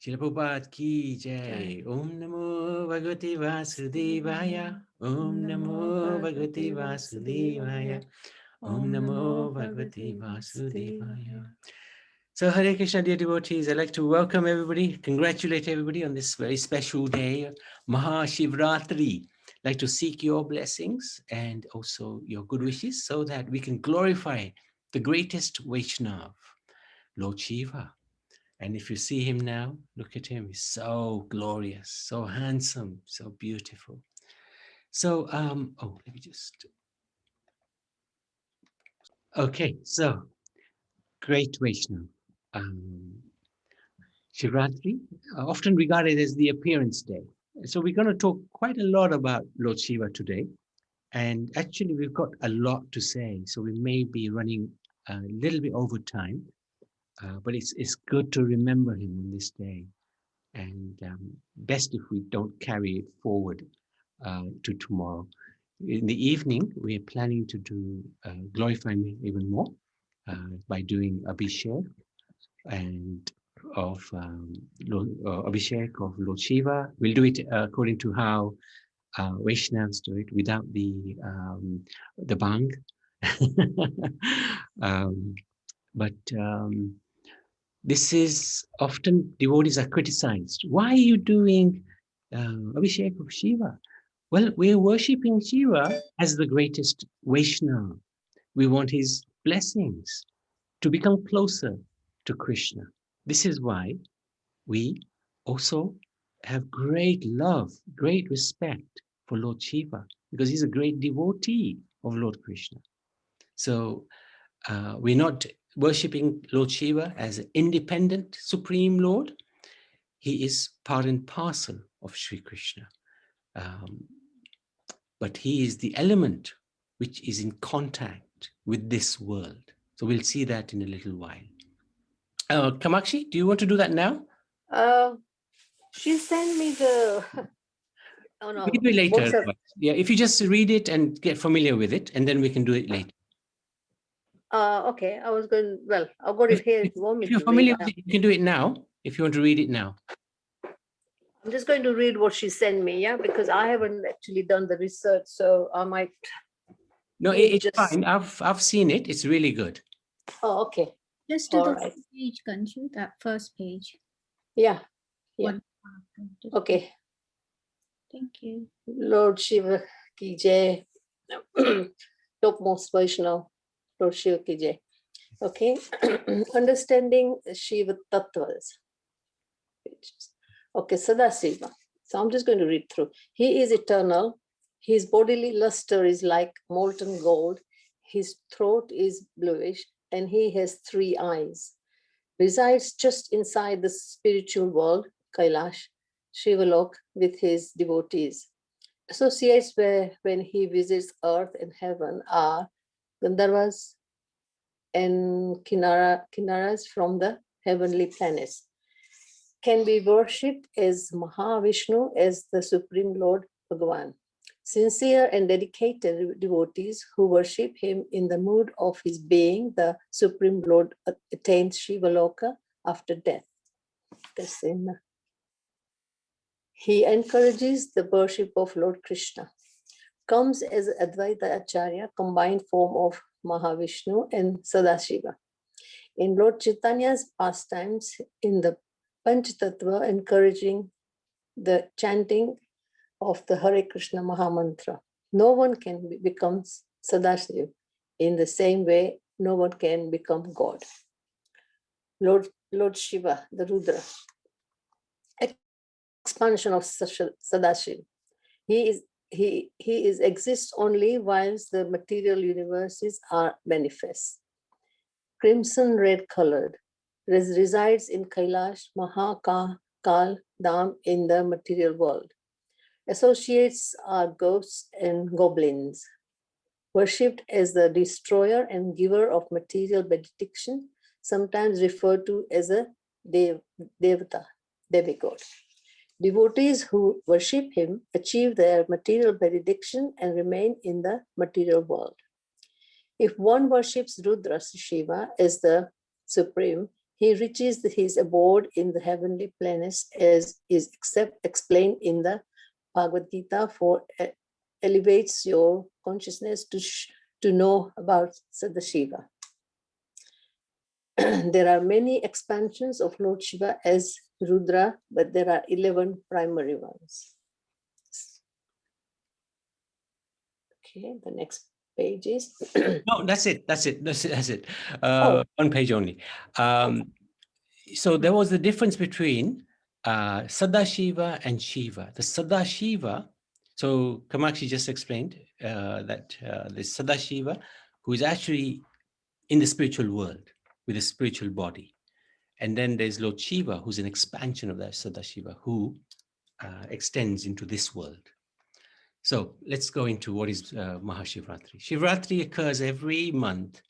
Srila Prabhupada ki jai. Om Namo Bhagavate Vasudevaya. Om Namo Bhagavate Vasudevaya. Om Namo Bhagavate Vasudevaya. So Hare Krishna, dear devotees, I'd like to welcome everybody, congratulate everybody on this very special day, Maha Shivaratri. I'd like to seek your blessings and also your good wishes so that we can glorify the greatest Vaishnav, Lord Shiva. And if you see him now, look at him, he's so glorious, so handsome, so beautiful. So, let me just, okay, so great Vaishnav. Shivaratri, often regarded as the appearance day. So we're going to talk quite a lot about Lord Shiva today. And actually, we've got a lot to say. So we may be running a little bit over time. But it's good to remember him on this day. And best if we don't carry it forward to tomorrow. In the evening, we are planning to do glorify him even more by doing Abhishek and of Abhishek of Lord Shiva. We'll do it according to how Vaishnavas do it, without the bhang. This is often devotees are criticized. Why are you doing Abhishek of Shiva? Well, we're worshipping Shiva as the greatest Vaishnava. We want his blessings to become closer to Krishna. This is why we also have great love, great respect for Lord Shiva, because he's a great devotee of Lord Krishna. So we're not worshipping Lord Shiva as an independent Supreme Lord. He is part and parcel of Sri Krishna. But he is the element which is in contact with this world. So we'll see that in a little while. Kamakshi, do you want to do that now? She sent me the... Oh, no. We can do it later. Yeah, if you just read it and get familiar with it, and then we can do it later. Okay, I was going... Well, I've got it here. If you're familiar with it, you can do it now, if you want to read it now. I'm just going to read what she sent me, yeah, because I haven't actually done the research, so I might... No, it's fine. I've seen it. It's really good. Oh, okay. Just to the page, Kanchu, that first page. Yeah. Yeah. Okay. Thank you. Lord Shiva ki jai. Topmost Vaishnava, Lord Shiva ki jai. Okay. Understanding Shiva Tattvas. Okay, Sadasiva. So I'm just going to read through. He is eternal. His bodily luster is like molten gold. His throat is bluish, and he has 3 eyes. Resides just inside the spiritual world, Kailash, Shivalok, with his devotees. Associates where when he visits earth and heaven are Gandharvas and Kinnaras from the heavenly planets. Can be worshipped as Maha Vishnu, as the Supreme Lord Bhagavan. Sincere and dedicated devotees who worship him in the mood of his being, the Supreme Lord attains Shivaloka after death. He encourages the worship of Lord Krishna. Comes as Advaita Acharya, combined form of Mahavishnu and Sadashiva. In Lord Chaitanya's pastimes, in the Panchatattva, encouraging the chanting of the Hare Krishna Mahamantra. No one can become Sadashiva. In the same way, no one can become God. Lord Shiva, the Rudra. Expansion of Sadashiva. He exists only whilst the material universes are manifest. Crimson red colored, resides in Kailash, Mahakal Dham in the material world. Associates are ghosts and goblins. Worshipped as the destroyer and giver of material benediction, sometimes referred to as a Devata, demigod. Devotees who worship him achieve their material benediction and remain in the material world. If one worships Rudra Shiva as the supreme, He reaches his abode in the heavenly planets as is explained in the Bhagavad Gita, for elevates your consciousness to know about Sadashiva. There are many expansions of Lord Shiva as Rudra, but there are 11 primary ones. Okay, the next page is. No, that's it. That's it. That's it. Oh. One page only. So there was the difference between Sadashiva and Shiva. The Sadashiva, so Kamakshi just explained that the Sadashiva, who is actually in the spiritual world with a spiritual body. And then there's Lord Shiva, who's an expansion of that Sadashiva, who extends into this world. So let's go into what is Maha Shivaratri. Shivaratri occurs every month,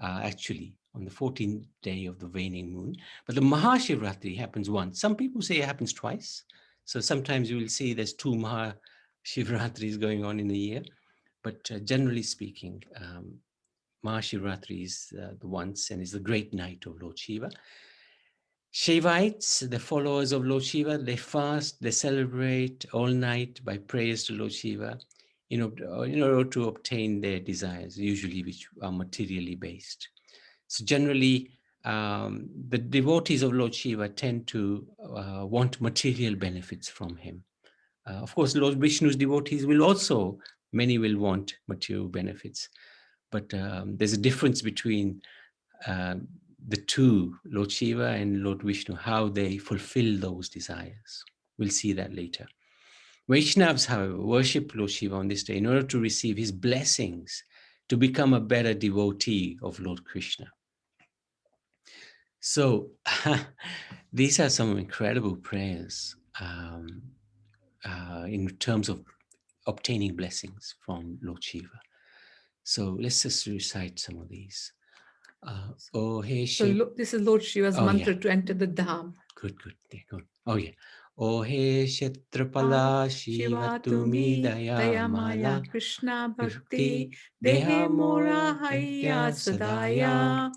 actually, on the 14th day of the waning moon. But the Maha Shivaratri happens once. Some people say it happens twice. So sometimes you will see there's 2 Maha Shivaratris going on in a year. But generally speaking, Maha Shivaratri is the once and is the great night of Lord Shiva. Shivites, the followers of Lord Shiva, they fast, they celebrate all night by prayers to Lord Shiva in order to obtain their desires, usually which are materially based. So generally, the devotees of Lord Shiva tend to want material benefits from him. Of course, Lord Vishnu's devotees will also, many will want material benefits. But there's a difference between the two, Lord Shiva and Lord Vishnu, how they fulfill those desires. We'll see that later. Vaishnavas, however, worship Lord Shiva on this day in order to receive his blessings to become a better devotee of Lord Krishna. So these are some incredible prayers in terms of obtaining blessings from Lord Shiva. So let's just recite some of these. Oh, hey, So this is Lord Shiva's mantra to enter the Dham. Good. Oh, yeah. Oh, hey, Kshetrapala Shiva Tumi Daya Mala Krishna Bhakti Deha Mora Haya Sadaya.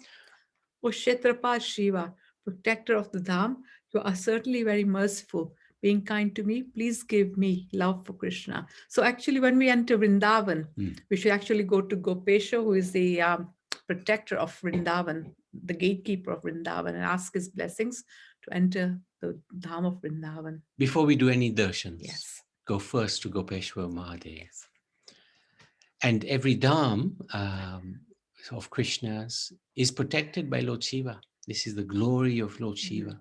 O Kshetrapal Shiva, protector of the Dham, you are certainly very merciful. Being kind to me, please give me love for Krishna. So actually, when we enter Vrindavan, we should actually go to Gopesha, who is the protector of Vrindavan, the gatekeeper of Vrindavan, and ask his blessings to enter the Dham of Vrindavan. Before we do any darshans, Yes, go first to Gopeshwar Mahadev. Yes. And every Dham of Krishna's is protected by Lord Shiva. This is the glory of Lord Shiva.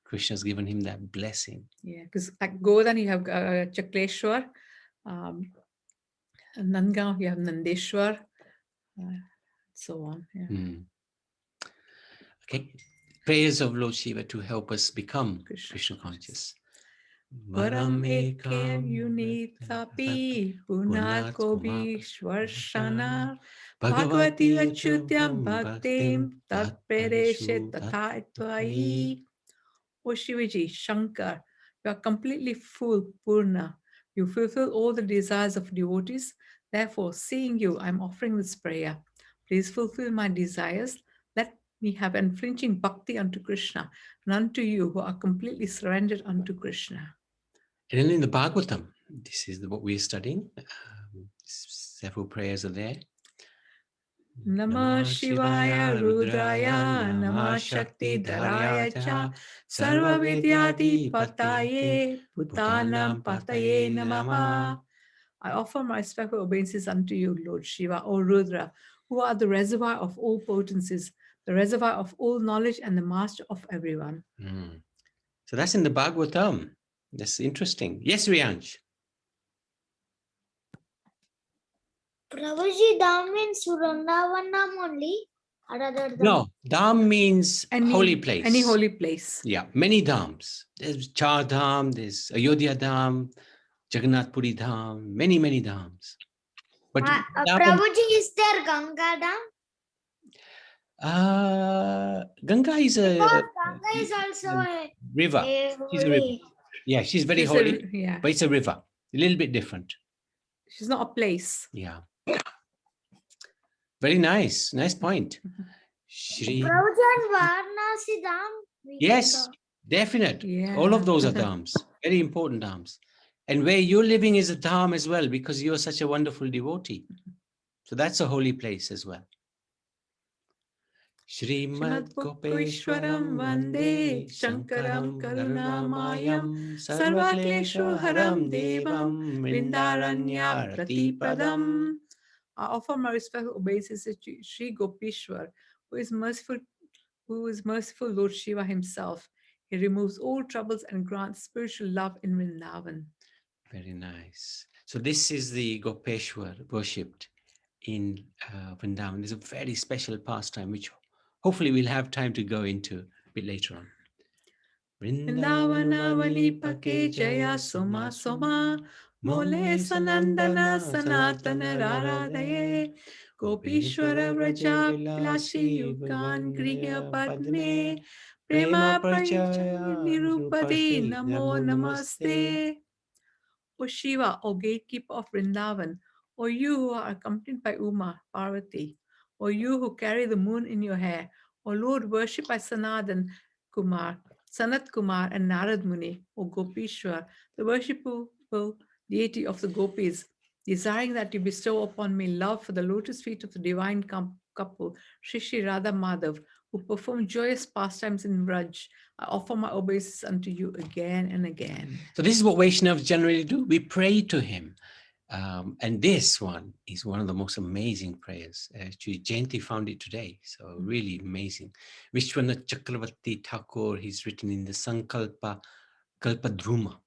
Krishna's given him that blessing. Yeah, because at Govardhan you have Chakleshwar, Nandgaon you have Nandeshwar, so on. Yeah. Okay, prayers of Lord Shiva to help us become Krishna conscious. Varamekam Unitapi Punar Kobi Shvarshana Bhagavati Achyutyam Bhaktim Tat Pereshet Tatha Tvai. O Shivaji, Shankar, you are completely full, Purna. You fulfill all the desires of devotees. Therefore, seeing you, I am offering this prayer. Please fulfill my desires. Let me have unflinching bhakti unto Krishna and unto you who are completely surrendered unto Krishna. And then in the Bhagavatam, this is what we're studying. Several prayers are there. Namah Shivaya Rudraya Namah Shakti Dharaya Cha Sarva Vidyadi Pataye Bhutanam Pataye Namaha. I offer my respectful obeisances unto you, Lord Shiva, O Rudra, who are the reservoir of all potencies, the reservoir of all knowledge and the master of everyone. So that's in the Bhagavatam. That's interesting. Yes, Riyansh. Prabhuji, Dham means Vrindavan only? Or other than? No, Dham means holy place. Any holy place. Yeah, many Dhams. There's Char Dham, there's Ayodhya Dham, Jagannath Puri Dham, many Dhams. But Prabhuji, is there Ganga Dham? Ganga is Ganga is also a river. She's a river. Yeah, she's very holy, but it's a river. A little bit different. She's not a place. Yeah. Very nice. Nice point. Prabhuji, and Varanasi Dham. We can Yes, go. definite. All of Yeah. those are dhams, very important dhams. And where you're living is a dham as well, because you're such a wonderful devotee. So that's a holy place as well. Shrimad Gopeshwaram Gopeshwaram Vande Vande Shankaram Shankaram Karunamayam Karunamayam Sarvakleshu Haram Sarvakleshaharam Devam Devam Vrindaranya Vrindaranya Pratipadam. Pratipadam. I offer my respectful obeisances to Sri Gopeshwar, who is merciful Lord Shiva himself. He removes all troubles and grants spiritual love in Vrindavan. Very nice. So this is the Gopeshwar worshipped in Vrindavan. It's a very special pastime, which hopefully we'll have time to go into a bit later on. Vrindavanavani Pake Jaya Soma Soma Mole Sanandana Sanatana Radhaye Gopishwara Vraja Vilasi Yugan Griya Padme Prema Prayachaya Nirupati Namo Namaste. O Shiva, O gatekeeper of Vrindavan, O you who are accompanied by Uma, Parvati, O you who carry the moon in your hair, O Lord worshipped by Sanat Kumar and Narad Muni, O Gopishwar, the worshipful deity of the gopis, desiring that you bestow upon me love for the lotus feet of the divine couple, Shri Shri Radha Madhav, who perform joyous pastimes in Vraj, I offer my obeisance unto you again and again. So this is what Vaishnavas generally do. We pray to him. And this one is one of the most amazing prayers. Actually, Jayanti found it today. So really amazing. Vishwanath Chakravarti Thakur, he's written in the Sankalpa Kalpadhruma.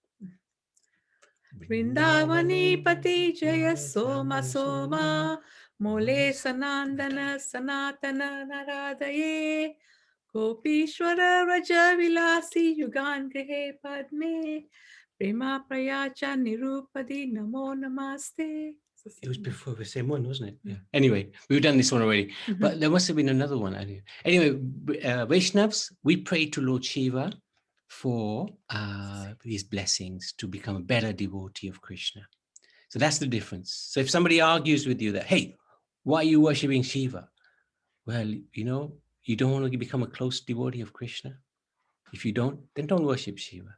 Vrindavani Pati Jaya Soma Soma Mole Sanandana Sanatana Naradaye Gopishwara Raja Vilasi Yugan Grihe Padme Prema Prayacha Nirupadi Namo Namaste. It was before the same one, wasn't it? Yeah. Anyway, we've done this one already, but there must have been another one. Anyway, Vaishnavas, we pray to Lord Shiva for his blessings to become a better devotee of Krishna. So that's the difference. So if somebody argues with you that, hey, why are you worshipping Shiva? Well, you know, you don't want to become a close devotee of Krishna. If you don't, then don't worship Shiva.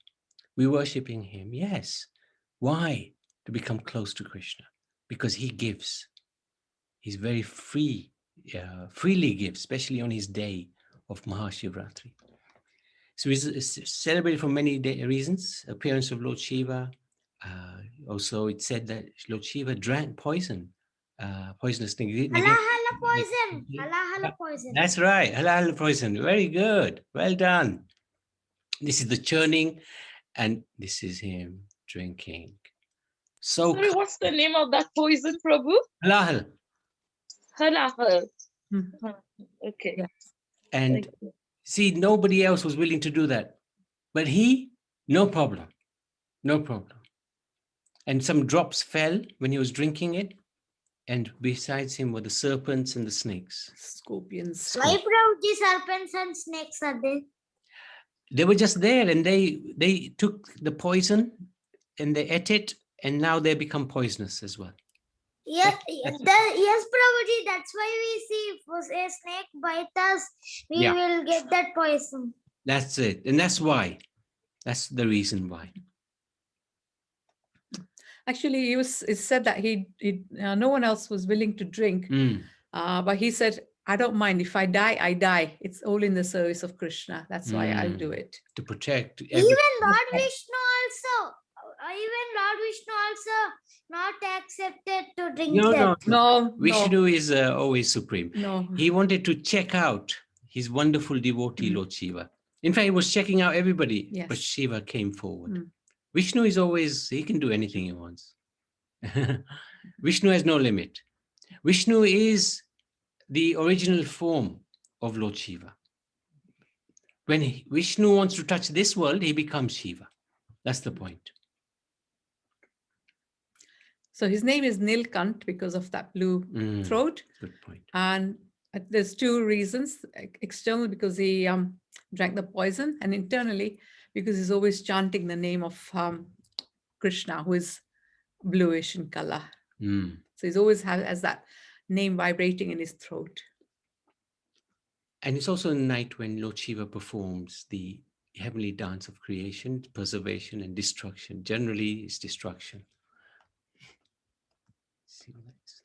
We're worshipping him, yes. Why? To become close to Krishna. Because he gives. He's very freely gives, especially on his day of Maha Shivaratri. So he's celebrated for many reasons. Appearance of Lord Shiva. Also, it said that Lord Shiva drank poisonous thing. Hala hala poison. Hala hala poison. That's right. Hala poison. Very good. Well done. This is the churning, and this is him drinking. So Sorry, what's the name of that poison, Prabhu? halal. Halal. Hmm. Okay. Yeah. And see, nobody else was willing to do that. But he, no problem. No problem. And some drops fell when he was drinking it. And besides him were the serpents and the snakes. Scorpions. Why Prabhuji serpents and snakes are there? They were just there, and they took the poison and they ate it, and now they become poisonous as well. Yes, yes, Prabhuji, that's why we see if a snake bites us, we will get that poison. That's it. And that's why. That's the reason why. Actually, it said that no one else was willing to drink, but he said, I don't mind. If I die, I die. It's all in the service of Krishna. That's why I'll do it. To protect. Even Lord Vishnu also not accepted to drink that. No. Vishnu is always supreme. No. He wanted to check out his wonderful devotee, Lord Shiva. In fact, he was checking out everybody, Yes. but Shiva came forward. Vishnu is always, he can do anything he wants. Vishnu has no limit. Vishnu is the original form of Lord Shiva. When Vishnu wants to touch this world, he becomes Shiva. That's the point. So his name is Nilkant because of that blue throat. Good point. And there's two reasons. External, because he drank the poison, and internally, because he's always chanting the name of Krishna, who is bluish in color. So he's always has that name vibrating in his throat. And it's also a night when Lord Shiva performs the heavenly dance of creation, preservation, and destruction. Generally, it's destruction. See what that is?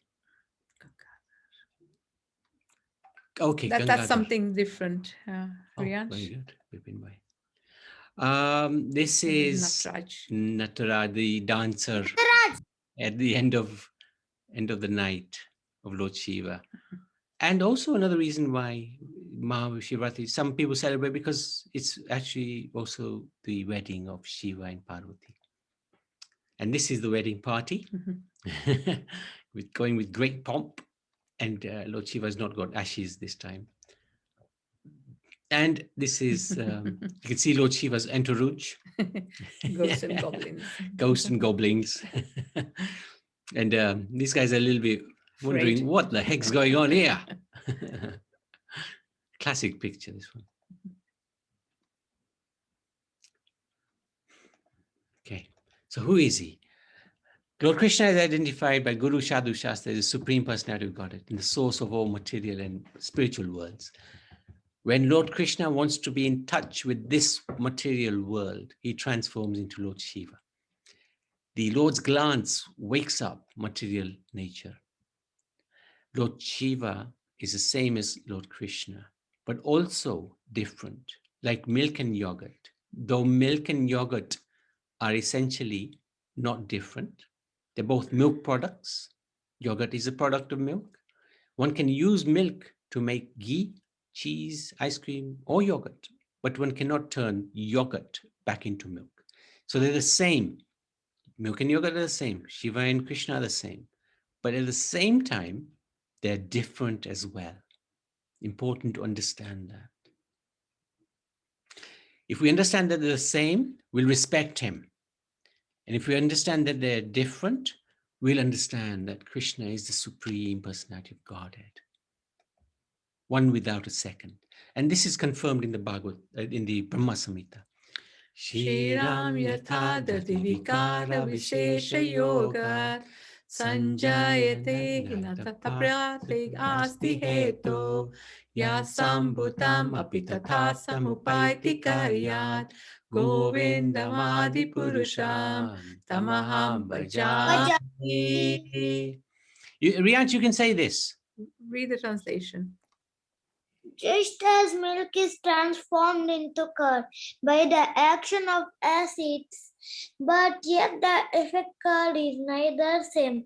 Okay, That's Gangadhar. something different. Oh, Riyansh? very good. Vipin Bhai. This is Nataraj. Nataraj, the dancer at the end of the night of Lord Shiva. And also another reason why Maha Shivaratri, some people celebrate because it's actually also the wedding of Shiva and Parvati. And this is the wedding party, with going with great pomp. And Lord Shiva has not got ashes this time. And this is, you can see Lord Shiva's entourage. Ghosts and goblins. Ghosts and goblins. And these guys are a little bit wondering Afraid. what the heck's going on here. Classic picture, this one. Okay, so who is he? Lord Krishna is identified by Guru Sadhu Shastra as the Supreme Personality of Godhead and the source of all material and spiritual worlds. When Lord Krishna wants to be in touch with this material world, he transforms into Lord Shiva. The Lord's glance wakes up material nature. Lord Shiva is the same as Lord Krishna, but also different, like milk and yogurt. Though milk and yogurt are essentially not different, they're both milk products. Yogurt is a product of milk. One can use milk to make ghee, cheese, ice cream, or yogurt, but one cannot turn yogurt back into milk. So they're the same. Milk and yogurt are the same. Shiva and Krishna are the same. But at the same time, they're different as well. Important to understand that. If we understand that they're the same, we'll respect him. And if we understand that they're different, we'll understand that Krishna is the Supreme Personality of Godhead. One without a second. And this is confirmed in the Bhagavad, in the Brahma Samhita. Shri Ram Yatha Dadi Vikara Vishesha Yoga Sanjayate Hinataprate Asti Heto Yasambhutam Apitatha Samupaiti Karyat Govindamadi Purusham Tamaham Bhajami. Riyansh, you can say this. Read the translation. Just as milk is transformed into curd by the action of acids, but yet the effect curd is neither same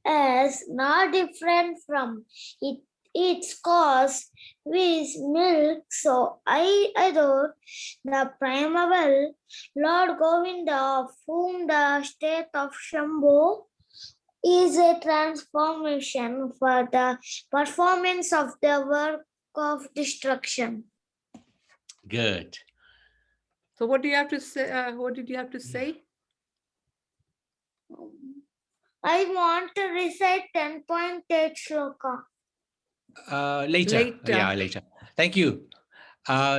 as nor different from its cause, which milk, so I adore the primeval Lord Govinda, of whom the state of Shambhu is a transformation for the performance of the work of destruction. Good. So what do you have to say? What did you have to say? I want to recite 10.8 shloka. Later. Yeah, later. Thank you.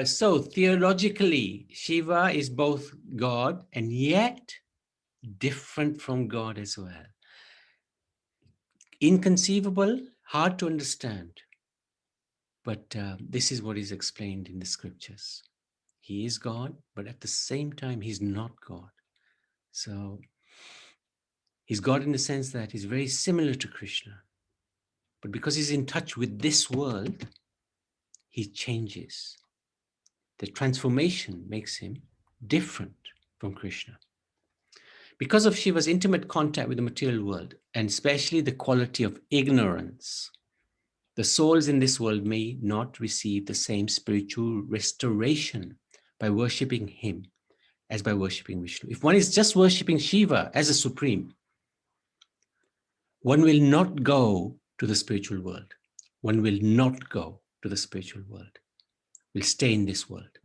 So theologically, Shiva is both God and yet different from God as well. Inconceivable, hard to understand. But this is what is explained in the scriptures. He is God, but at the same time, he's not God. So he's God in the sense that he's very similar to Krishna. But because he's in touch with this world, he changes. The transformation makes him different from Krishna. Because of Shiva's intimate contact with the material world, and especially the quality of ignorance, the souls in this world may not receive the same spiritual restoration by worshipping him as by worshipping Vishnu. If one is just worshipping Shiva as a supreme, one will not go to the spiritual world. One will not go to the spiritual world. Will stay in this world.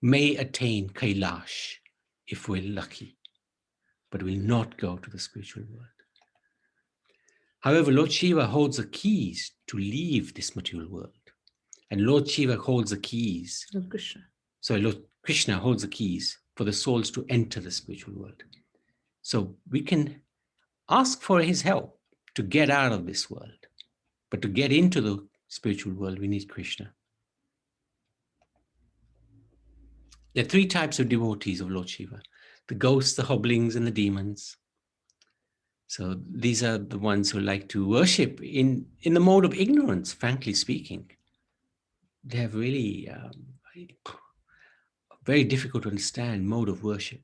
May attain Kailash if we're lucky, but will not go to the spiritual world. However, Lord Shiva holds the keys to leave this material world. And Lord Shiva holds the keys. Lord Krishna. So Lord Krishna holds the keys for the souls to enter the spiritual world. So we can ask for his help to get out of this world. But to get into the spiritual world, we need Krishna. There are three types of devotees of Lord Shiva: the ghosts, the hobblings, and the demons. So these are the ones who like to worship in the mode of ignorance, frankly speaking. They have really very difficult to understand mode of worship.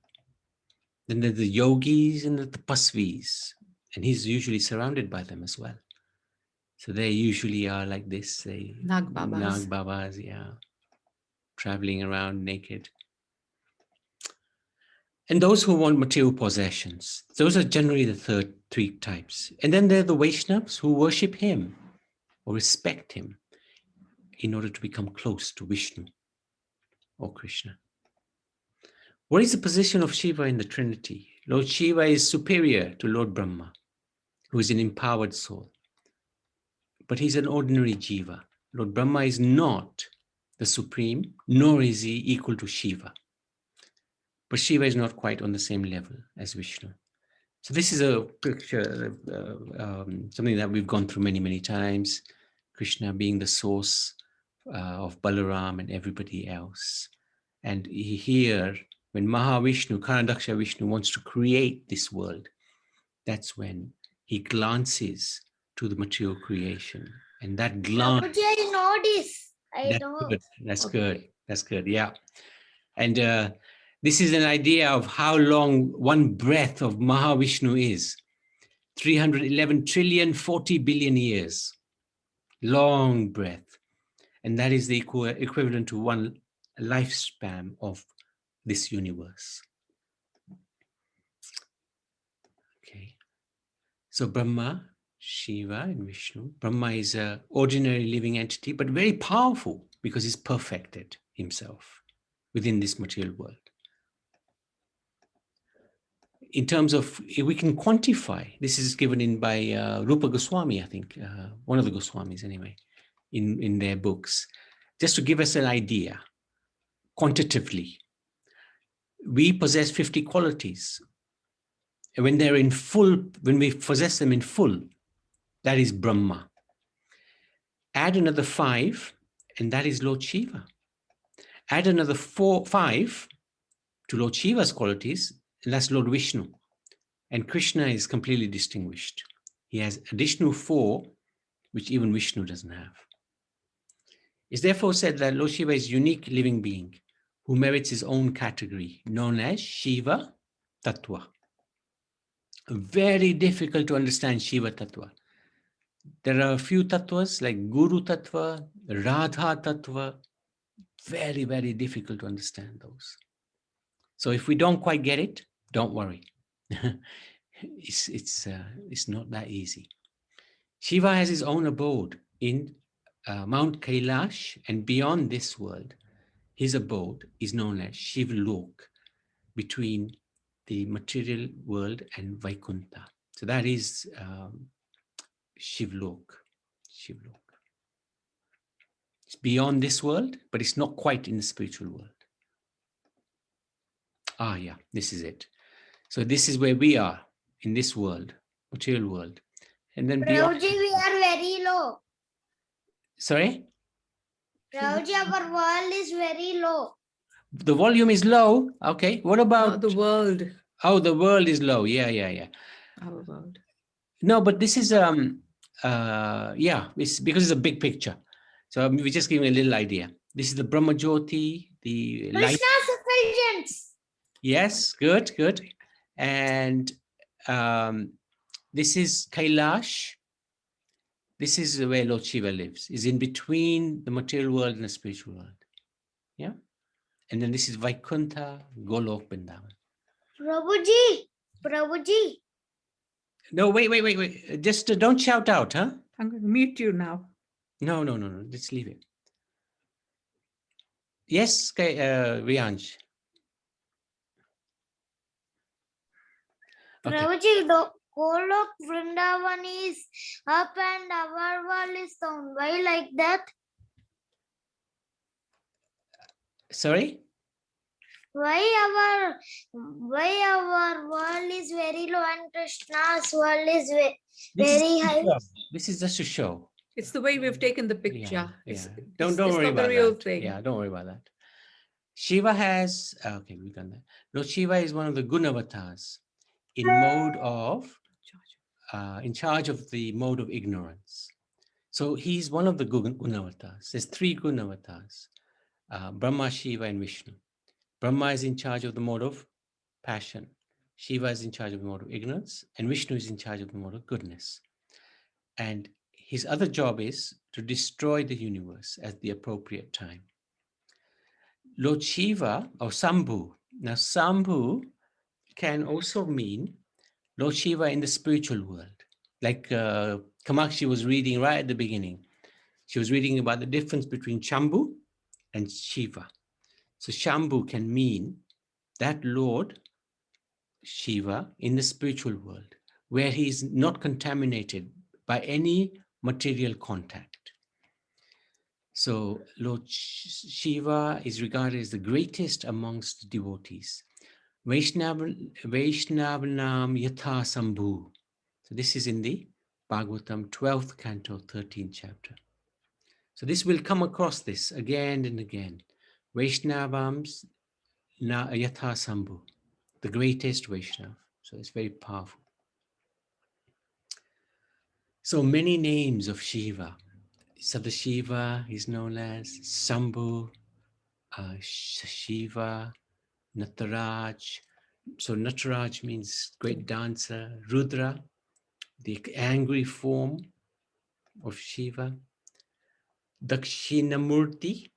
Then there's the yogis and the tapasvis, and he's usually surrounded by them as well. So they usually are like this, they Nag Babas. Nag Babas, yeah, traveling around naked. And those who want material possessions, those are generally the three types. And then there are the Vaishnavas who worship him or respect him in order to become close to Vishnu or Krishna. What is the position of Shiva in the Trinity? Lord Shiva is superior to Lord Brahma, who is an empowered soul. But he's an ordinary jiva. Lord Brahma is not the supreme, nor is he equal to Shiva. But Shiva is not quite on the same level as Vishnu. So this is a picture, something that we've gone through many, many times. Krishna being the source of Balaram and everybody else. And here, when Maha Vishnu, Karadaksha Vishnu, wants to create this world, that's when he glances to the material creation. And that glance... Prabhuji, I know this. I know. Good. That's good. That's good. Yeah. And this is an idea of how long one breath of Mahavishnu is. 311 trillion, 40 billion years. Long breath. And that is the equivalent to one lifespan of this universe. Okay. So Brahma, Shiva, and Vishnu. Brahma is an ordinary living entity, but very powerful because he's perfected himself within this material world. In terms of, we can quantify, this is given in by Rupa Goswami, I think, one of the Goswamis anyway, in their books, just to give us an idea, quantitatively. We possess 50 qualities. And when they're in full, when we possess them in full, that is Brahma. Add another 5, and that is Lord Shiva. Add another 5 to Lord Shiva's qualities, and that's Lord Vishnu. And Krishna is completely distinguished. He has additional 4, which even Vishnu doesn't have. It's therefore said that Lord Shiva is a unique living being who merits his own category, known as Shiva Tattva. Very difficult to understand Shiva Tattva. There are a few tattvas like Guru Tattva, Radha Tattva. Very, very difficult to understand those. So if we don't quite get it, don't worry. It's not that easy. Shiva has his own abode in Mount Kailash, and beyond this world, his abode is known as Shivlok, between the material world and Vaikuntha. So that is Shivlok. Shivlok. It's beyond this world, but it's not quite in the spiritual world. Ah, yeah, this is it. So this is where we are in this world, material world. And then beyond... Prabhuji, we are very low. Sorry? Prabhuji, our world is very low. The volume is low. Okay. What about... the world. Oh, the world is low. Yeah. Our world. No, but this is, yeah, it's because it's a big picture. So we're just giving a little idea. This is the Brahma Jyoti, the light. Krishna's effulgence. Yes, good. And this is Kailash. This is where Lord Shiva lives. Is in between the material world and the spiritual world. Yeah. And then this is Vaikuntha, Golok, Vrindavan. Prabhuji. No, wait. Just don't shout out, huh? I'm going to mute you now. No. Let's leave it. Yes, Rianj. Okay. Prabhuji, Golok Vrindavan is up and our world is down. Why like that? Sorry? Why our world is very low and Krishna's world is very high? This is just to show. It's the way we've taken the picture. Yeah. It's Don't worry not about the real that. thing. Yeah, don't worry about that. Shiva has, okay, we've done that. Lord Shiva is one of the Gunavatars in mode of, in charge of the mode of ignorance. So he's one of the Gunavatars. There's 3 Gunavatars, Brahma, Shiva, and Vishnu. Brahma is in charge of the mode of passion. Shiva is in charge of the mode of ignorance, and Vishnu is in charge of the mode of goodness. And his other job is to destroy the universe at the appropriate time. Lord Shiva, or Sambhu. Now, Sambhu can also mean Lord Shiva in the spiritual world. Like Kamakshi was reading right at the beginning. She was reading about the difference between Shambhu and Shiva. So Shambhu can mean that Lord Shiva in the spiritual world, where he is not contaminated by any material contact. So Lord Shiva is regarded as the greatest amongst devotees. Vaishnavanam Yatha Sambhu. So this is in the Bhagavatam 12th canto, 13th chapter. So this will come across this again and again. Vaishnavams Yatha Sambhu, the greatest Vaishnav. So it's very powerful. So many names of Shiva. Sadashiva is known as Sambhu, Shiva, Nataraj. So Nataraj means great dancer. Rudra, the angry form of Shiva. Dakshinamurti,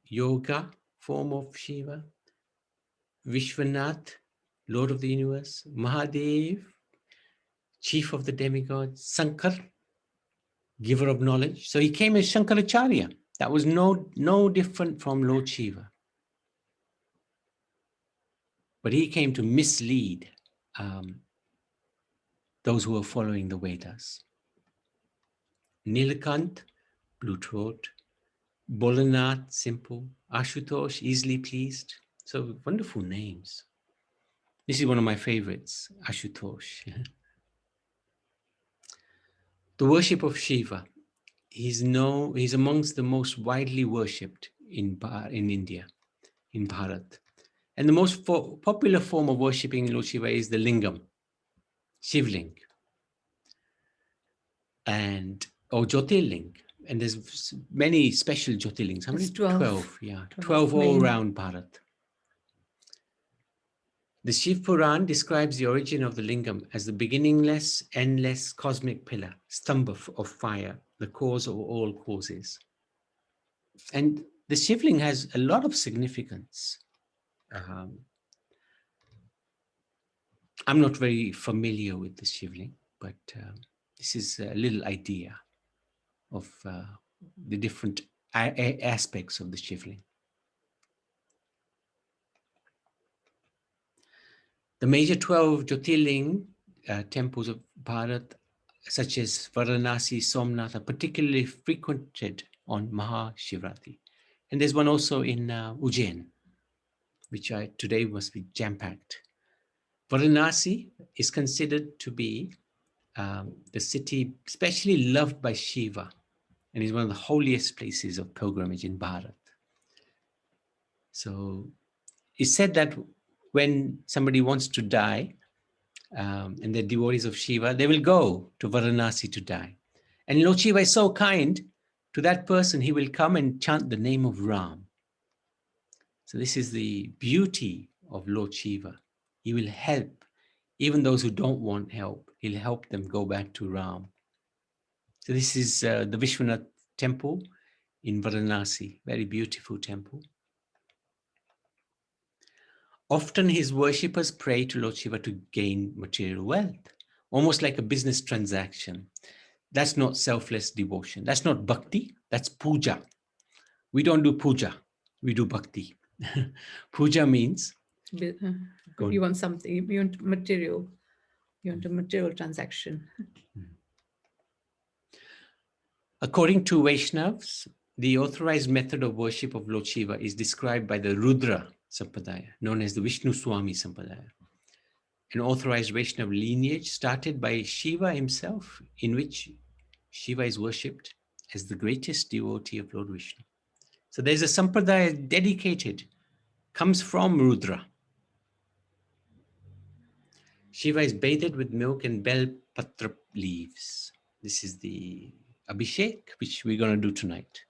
yoga form of Shiva. Vishwanath, Lord of the universe. Mahadev, chief of the demigods. Sankar, giver of knowledge. So he came as Shankaracharya. That was no different from Lord Shiva. But he came to mislead those who were following the Vedas. Nilakant, blue throat. Bolanath, simple. Ashutosh, easily pleased. So wonderful names. This is one of my favorites, Ashutosh. The worship of Shiva. He's amongst the most widely worshipped in India, in Bharat. And the most popular form of worshipping Lord Shiva is the lingam, Shivling, or Jyotirling. And there's many special Jyotirlings. How many? 12. Yeah, 12 all around Bharat. The Shiv Puran describes the origin of the lingam as the beginningless, endless cosmic pillar, stambha of fire, the cause of all causes. And the Shivling has a lot of significance. I'm not very familiar with the Shivling, but this is a little idea of the different aspects of the Shivling. The major 12 Jyotirling temples of Bharat, such as Varanasi, Somnath, are particularly frequented on Maha Shivaratri. And there's one also in Ujjain, which today must be jam-packed. Varanasi is considered to be the city especially loved by Shiva, and is one of the holiest places of pilgrimage in Bharat. So it's said that when somebody wants to die, and they're devotees of Shiva, they will go to Varanasi to die. And Lord Shiva is so kind to that person, he will come and chant the name of Ram. So this is the beauty of Lord Shiva. He will help even those who don't want help. He'll help them go back to Ram. So this is the Vishwanath temple in Varanasi, very beautiful temple. Often his worshippers pray to Lord Shiva to gain material wealth, almost like a business transaction. That's not selfless devotion. That's not bhakti, that's puja. We don't do puja, we do bhakti. Puja means you want something, you want material. You want a material transaction. According to Vaishnavas, the authorized method of worship of Lord Shiva is described by the Rudra Sampradaya, known as the Vishnu Swami Sampradaya, an authorized Vaishnava lineage started by Shiva himself, in which Shiva is worshipped as the greatest devotee of Lord Vishnu. So there's a Sampradaya dedicated comes from Rudra. Shiva is bathed with milk and bell patra leaves. This is the Abhishek, which we're going to do tonight.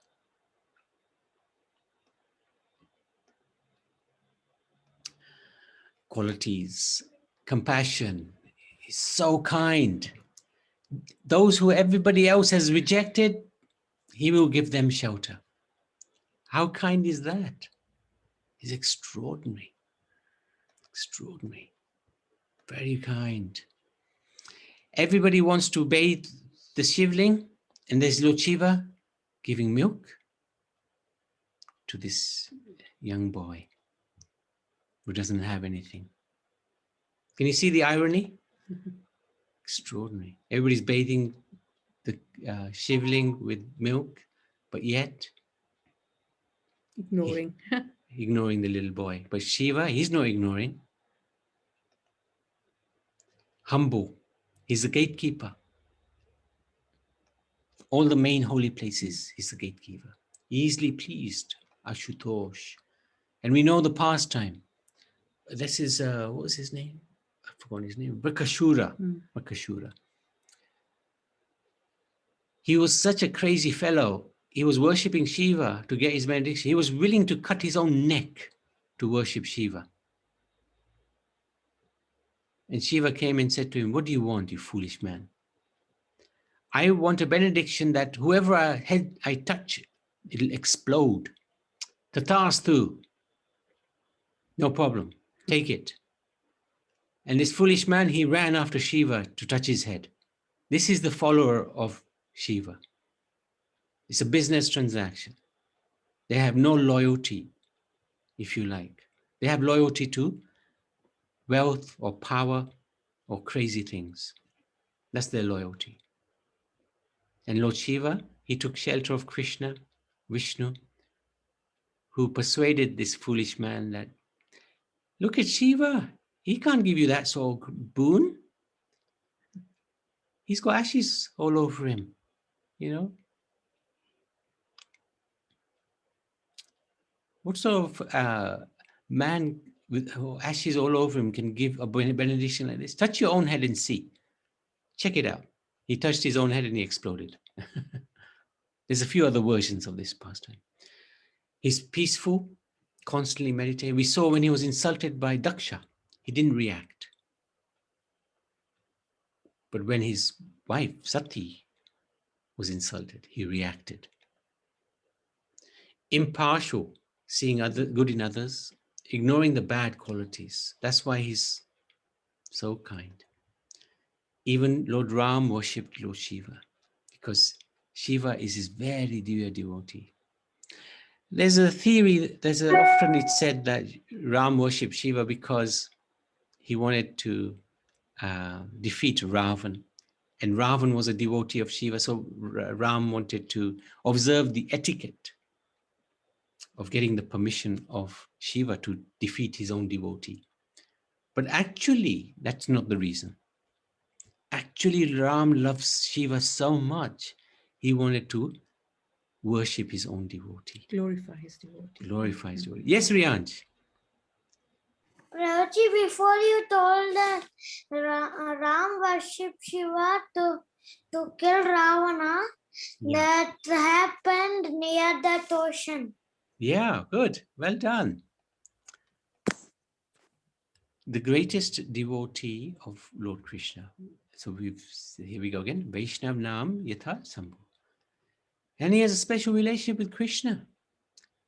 Qualities, compassion, he's so kind. Those who everybody else has rejected, he will give them shelter. How kind is that? He's extraordinary. Extraordinary. Very kind. Everybody wants to bathe the Shivling, and there's Lord Shiva giving milk to this young boy who doesn't have anything. Can you see the irony? Extraordinary. Everybody's bathing the Shivling with milk, but yet Ignoring. ignoring the little boy. But Shiva, he's not ignoring. Humble. He's the gatekeeper. All the main holy places, he's the gatekeeper. Easily pleased, Ashutosh. And we know the pastime. This is, what was his name? I forgot his name. Bakashura. Bakashura. He was such a crazy fellow. He was worshipping Shiva to get his benediction. He was willing to cut his own neck to worship Shiva. And Shiva came and said to him, "What do you want, you foolish man? I want a benediction that whoever I touch, it'll explode. Tathastu. No problem. Take it." And this foolish man, he ran after Shiva to touch his head. This is the follower of Shiva. It's a business transaction. They have no loyalty, if you like. They have loyalty to wealth or power or crazy things. That's their loyalty. And Lord Shiva, he took shelter of Krishna, Vishnu, who persuaded this foolish man that, look at Shiva, he can't give you that sort of boon. He's got ashes all over him, you know. What sort of man with ashes all over him can give a benediction like this? Touch your own head and see. Check it out. He touched his own head and he exploded. There's a few other versions of this pastime. He's peaceful, constantly meditating. We saw when he was insulted by Daksha, he didn't react. But when his wife, Sati, was insulted, he reacted. Impartial, seeing good in others, ignoring the bad qualities. That's why he's so kind. Even Lord Ram worshipped Lord Shiva because Shiva is his very dear devotee. There's a theory, often it's said that Ram worshipped Shiva because he wanted to defeat Ravan. And Ravan was a devotee of Shiva, so Ram wanted to observe the etiquette of getting the permission of Shiva to defeat his own devotee. But actually, that's not the reason. Actually, Ram loves Shiva so much, he wanted to worship his own devotee. Glorify his devotee. Glorify his devotee. Yes, Riyanj? Prabhuji, before you told that Ram worshipped Shiva to kill Ravana, that happened near that ocean. Yeah, good. Well done. The greatest devotee of Lord Krishna. So here we go again. Vaishnav Nam Yatha Sambhu. And he has a special relationship with Krishna.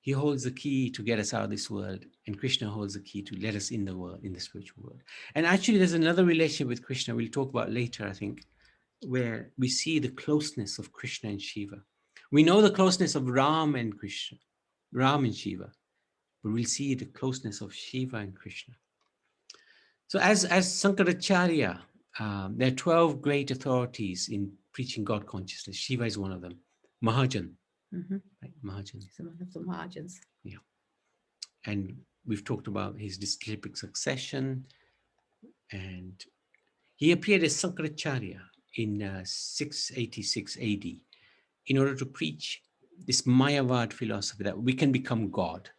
He holds the key to get us out of this world, and Krishna holds the key to let us in the world, in the spiritual world. And actually, there's another relationship with Krishna we'll talk about later, I think, where we see the closeness of Krishna and Shiva. We know the closeness of Ram and Krishna, Ram and Shiva, but we'll see the closeness of Shiva and Krishna. So as Sankaracharya, there are 12 great authorities in preaching God consciousness. Shiva is one of them. Mahajan. Right? Mahajan. He's one of the Mahajans. Yeah. And we've talked about his disciplic succession. And he appeared as Sankaracharya in 686 AD in order to preach this Mayavad philosophy that we can become God.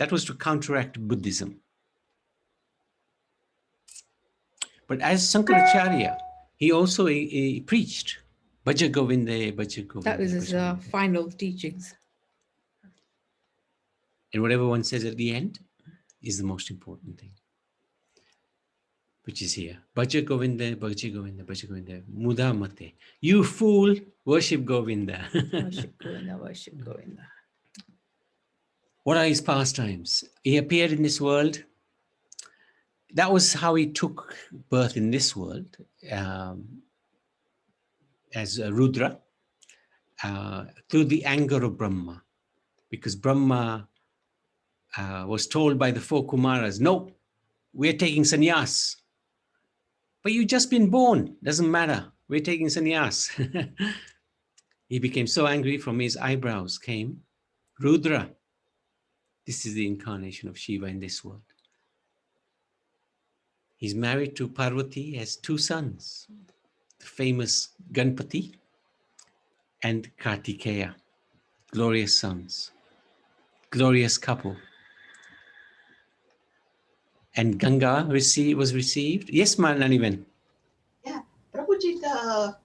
That was to counteract Buddhism. But as Sankaracharya, he also he preached Bhaja Govinde, Bhaja Govinde. That was his Bhaja Govinde. final teachings. And whatever one says at the end is the most important thing, which is here. Bhaja Govinda, Bhaja Govinda, Bhaja Govinda, Muda Mate. You fool, worship Govinda. Worship Govinda, worship Govinda. What are his pastimes? He appeared in this world. That was how he took birth in this world, as a Rudra, through the anger of Brahma. Because Brahma was told by the four Kumaras, no, we're taking sannyas. But you've just been born, doesn't matter. We're taking sannyas. He became so angry, from his eyebrows came Rudra. This is the incarnation of Shiva in this world. He's married to Parvati, has two sons, the famous Ganpati and Kartikeya, glorious sons, glorious couple. And Ganga was received. Yes, Naniven. Yeah, Prabhuji, the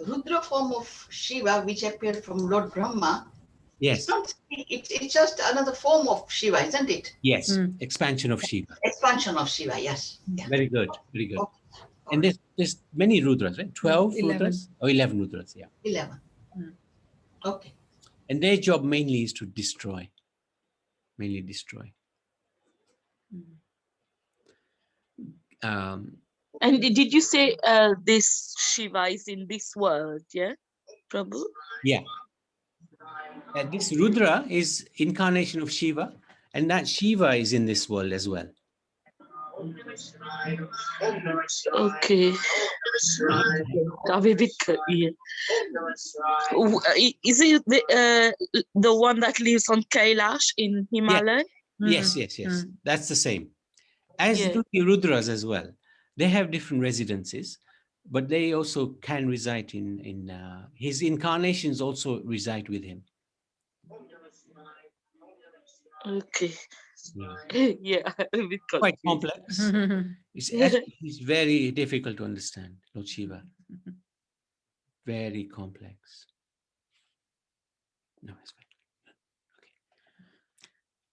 Rudra form of Shiva, which appeared from Lord Brahma, Yes. it's just another form of Shiva, isn't it? Yes, expansion of Shiva. Expansion of Shiva, yes. Yeah. Very good, very good. Okay. And there's many Rudras, right? 12 11. Rudras? Or 11 Rudras, yeah. 11. Okay. And their job mainly is to destroy, mainly destroy. And did you say this Shiva is in this world? Yeah, Prabhu? Yeah. This Rudra is incarnation of Shiva, and that Shiva is in this world as well. Okay. Yeah. Is it the one that lives on Kailash in Himalaya? Yes. That's the same. As do the Rudras as well. They have different residences, but they also can reside in his incarnations also reside with him. Okay. Yeah, a bit Quite confused. complex. It's very difficult to understand, Lord Shiva. Very complex. No, it's fine. Okay.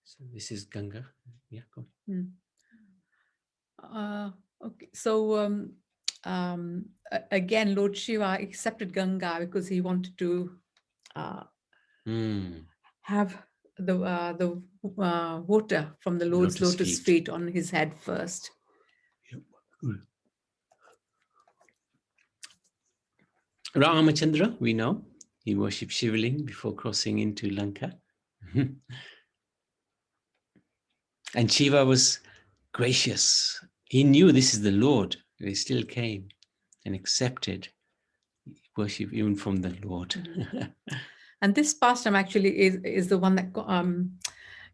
So this is Ganga. Yeah, go. Okay, so again, Lord Shiva accepted Ganga because he wanted to have the water from the Lord's lotus feet on his head first. Ramachandra, we know, he worshipped Shivling before crossing into Lanka. And Shiva was gracious. He knew this is the Lord. He still came and accepted worship even from the Lord. And this pastime actually is the one that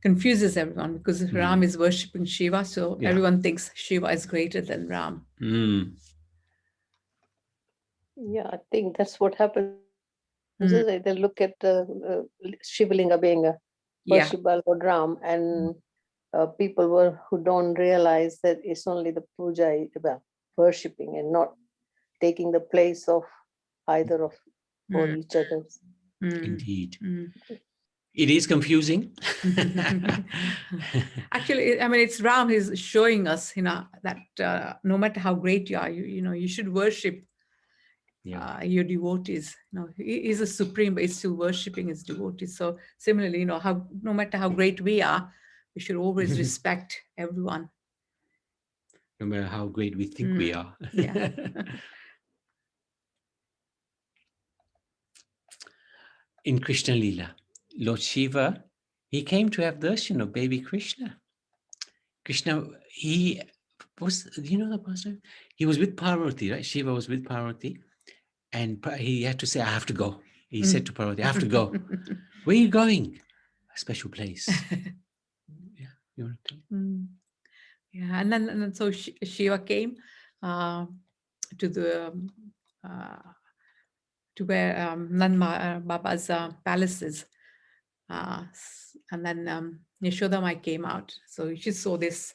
confuses everyone, because Ram is worshipping Shiva, so everyone thinks Shiva is greater than Ram. Yeah, I think that's what happens. They look at Shivalinga being worshipped by Lord Ram, and people who don't realize that it's only the puja about worshipping and not taking the place of either of or each other's. Indeed. It is confusing. Actually, I mean, it's Ram who's showing us, that no matter how great you are, you should worship your devotees. He is a supreme, but he's still worshiping his devotees. So similarly, no matter how great we are, we should always respect everyone. No matter how great we think we are. Yeah. In Krishna Lila, Lord Shiva, he came to have darshan of baby Krishna. Krishna, he was, the pastor? He was with Parvati, right? Shiva was with Parvati, and he had to say, I have to go. He said to Parvati, I have to go. Where are you going? A special place. Yeah, you want to tell me? Yeah, and then so Shiva came to the to where Nand Baba's palaces, and then Yashodamai came out. So she saw this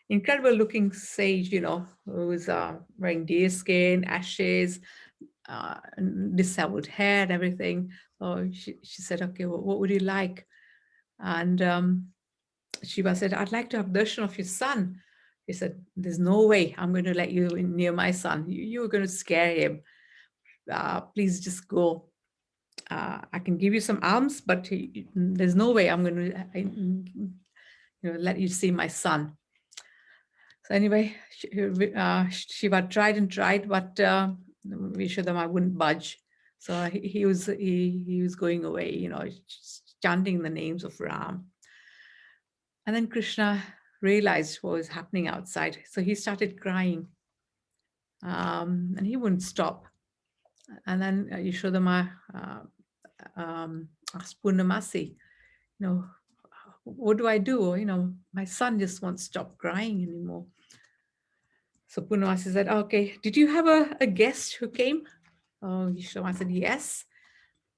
incredible looking sage, who was wearing deer skin, ashes, disheveled hair and everything. So she said, okay, well, what would you like? And Shiva said, I'd like to have darshan of your son. He said, there's no way I'm going to let you in near my son. You're going to scare him. Please just go. I can give you some alms, but there's no way I'm going to let you see my son. So anyway, Shiva tried and tried, but Vishwadama wouldn't budge. So he was going away, chanting the names of Ram. And then Krishna realized what was happening outside. So he started crying, and he wouldn't stop. And then Yashodama asked Purnamasi, what do I do? My son just won't stop crying anymore. So Purnamasi said, okay, did you have a guest who came? Oh, Yashodama said, yes.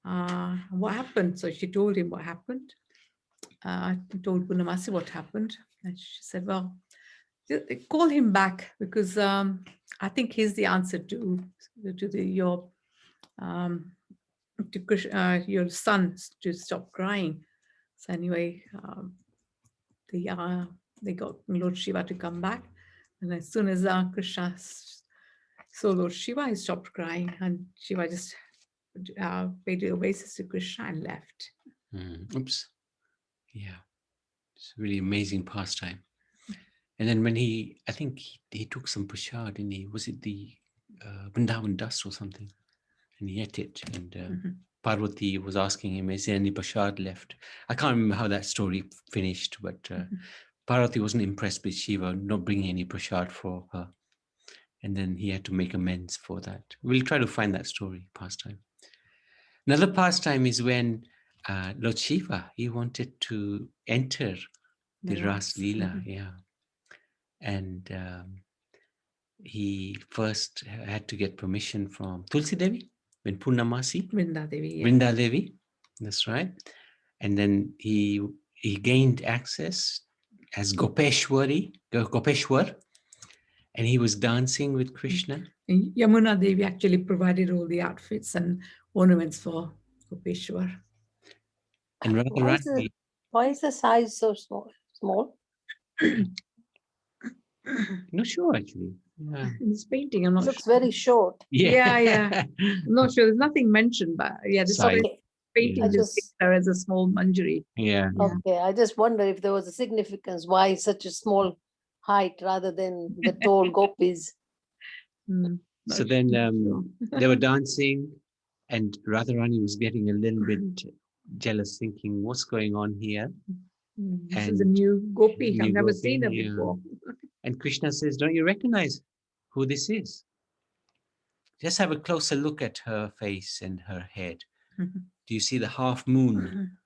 What happened? So she told him what happened. Told Purnamasi what happened. And she said, well, call him back, because I think he's the answer to your son to stop crying. So anyway, they got Lord Shiva to come back, and as soon as Krishna saw Lord Shiva, he stopped crying, and Shiva just paid obeisance to Krishna and left. Oops. Yeah, it's a really amazing pastime. And then when I think he took some prasad, didn't he? Was it the Vrindavan dust or something? And he ate it, and Parvati was asking him, is there any prasad left? I can't remember how that story finished, but Parvati wasn't impressed with Shiva not bringing any prasad for her. And then he had to make amends for that. We'll try to find that story, pastime. Another pastime is when Lord Shiva, he wanted to enter the Ras Leela, yeah. And he first had to get permission from Tulsi Devi, when Purnamasi, Vrinda Devi, yeah. Vrinda Devi, that's right. And then he gained access as Gopeshwar, and he was dancing with Krishna. And Yamuna Devi actually provided all the outfits and ornaments for Gopeshwar. And Radharani, Why is the size so small? not sure actually. Yeah. In this painting, I'm not Looks sure. very short. Yeah. I'm not sure. There's nothing mentioned, but yeah, this Size. painting I just just- there as a small manjari. Yeah. Okay, I just wonder if there was a significance. Why such a small height rather than the tall gopis? So then they were dancing, and Radharani was getting a little bit jealous, thinking, what's going on here? This is a new gopi. I've never seen her yeah. before. And Krishna says, don't you recognize who this is? Just have a closer look at her face and her head. Do you see the half moon?